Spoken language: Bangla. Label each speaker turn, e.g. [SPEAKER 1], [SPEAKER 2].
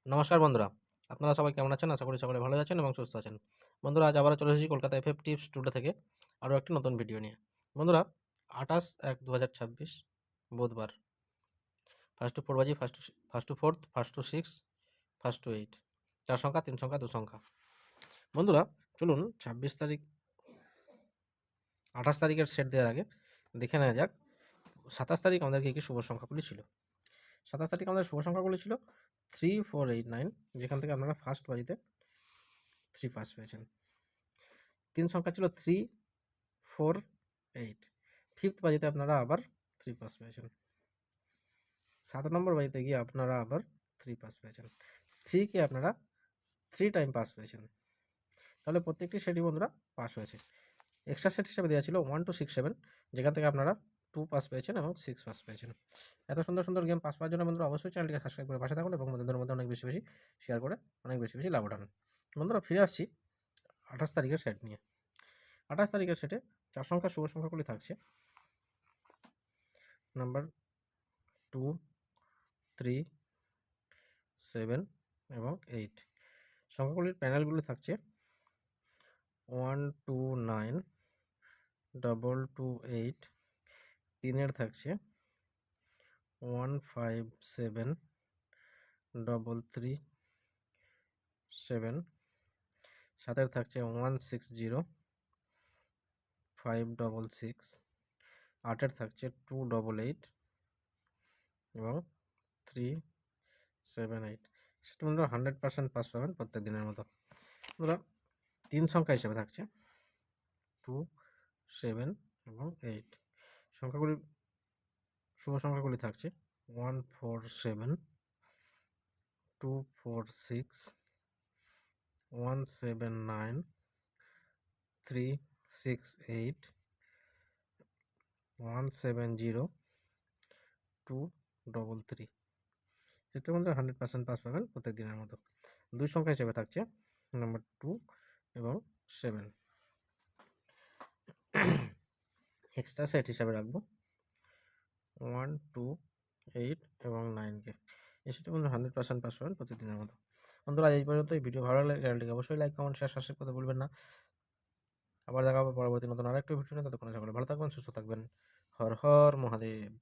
[SPEAKER 1] নমস্কার বন্ধুরা, আপনারা সবাই কেমন আছেন? আশা করি সকলে ভালো আছেন এবং সুস্থ আছেন। বন্ধুরা, আজ আবারও চলে এসেছি কলকাতা এফএফ টিপস টুডে থেকে আরও একটি নতুন ভিডিও নিয়ে। বন্ধুরা, 28/1/2026 বুধবার, ফার্স্ট টু 4 বাজি, first to 4th, first to 6, first to 8, 4 সংখ্যা, 3 সংখ্যা, 2 সংখ্যা। বন্ধুরা, চলুন 26 তারিখ 28 তারিখের সেট দেওয়ার আগে দেখে নেওয়া যাক 27 তারিখ আমাদের কী কী শুভ সংখ্যাগুলি ছিল। 27 তারিখ আমাদের শুভ সংখ্যাগুলি ছিল 3, 4, 8, 9, যেখান থেকে আপনারা ফার্স্ট বাজিতে 3 পাস পেয়েছেন। 3 সংখ্যা ছিল 3, 4, 8, ফিফথ বাজিতে আপনারা আবার 3 পাস পেয়েছেন। 7 নম্বর বাজিতে গিয়ে আপনারা আবার 3 পাস পেয়েছেন। 3 কে আপনারা 3 টাইম পাস পেয়েছেন। তাহলে প্রত্যেকটি সেটই বন্ধুরা পাস হয়েছে। এক্সট্রা সেট হিসেবে দেওয়া ছিল 1 to 6, 7, যেখান থেকে আপনারা 2 পাস পেয়েছেন এবং 6 পাস পেয়েছেন। এত সুন্দর সুন্দর গেম পাস পাওয়ার জন্য বন্ধুরা অবশ্যই চ্যানেলটিকে সাবস্ক্রাইব করে পাশে থাকুন এবং বন্ধুদের মধ্যে অনেক বেশি বেশি শেয়ার করে অনেক বেশি বেশি লাভ উঠান। বন্ধুরা, ফিরে আসছি 28 তারিখের সেট নিয়ে। 28 তারিখের সেটে 4 সংখ্যার শুভ সংখ্যাগুলি থাকছে নাম্বার 2, 3, 7 এবং 8। সংখ্যাগুলির প্যানেলগুলি থাকছে 1, 2, 9, 2, 2, 8, 3 থাকছে 1, 5, 7, 3, 3, 7, 7 থাকছে 1, 6, 0, 5, 6, 6, 8 থাকছে 2, 8, 8 এবং 3, 7, 8। সেটা বন্ধুরা 100% পাস পাবেন প্রত্যেক দিনের মতো। বন্ধুরা, 3 সংখ্যা হিসেবে থাকছে 2, 7 এবং 8। সংখ্যাগুলি শুভ সংখ্যাগুলি থাকছে 1, 4, 7, 2, 4, 6, 1, 7, 9, 3, 6, 8, 1, 7, 0, 2, 3, 3। সেটা মধ্যে 100% পাস পাবেন প্রত্যেক দিনের মতো। 2 সংখ্যা হিসেবে থাকছে নাম্বার 2 এবং 7। এক্সট্রা সেট হিসাবে রাখবো 1, 2, 8 এবং 9কে। এই সেটা বন্ধুরা 100% পাস পাবেন প্রতিদিনের মতো। বন্ধুরা, এই পর্যন্ত। এই ভিডিও ভালো লাগলে চ্যানেলটিকে অবশ্যই লাইক, কমেন্ট, শেয়ার, সাবস্ক্রাইব করতে ভুলবেন না। আবার দেখা হবে পরবর্তী নতুন আরেকটি ভিডিও নিয়ে। ততক্ষণে সকলে ভালো থাকবেন, সুস্থ থাকবেন। হর হর মহাদেব।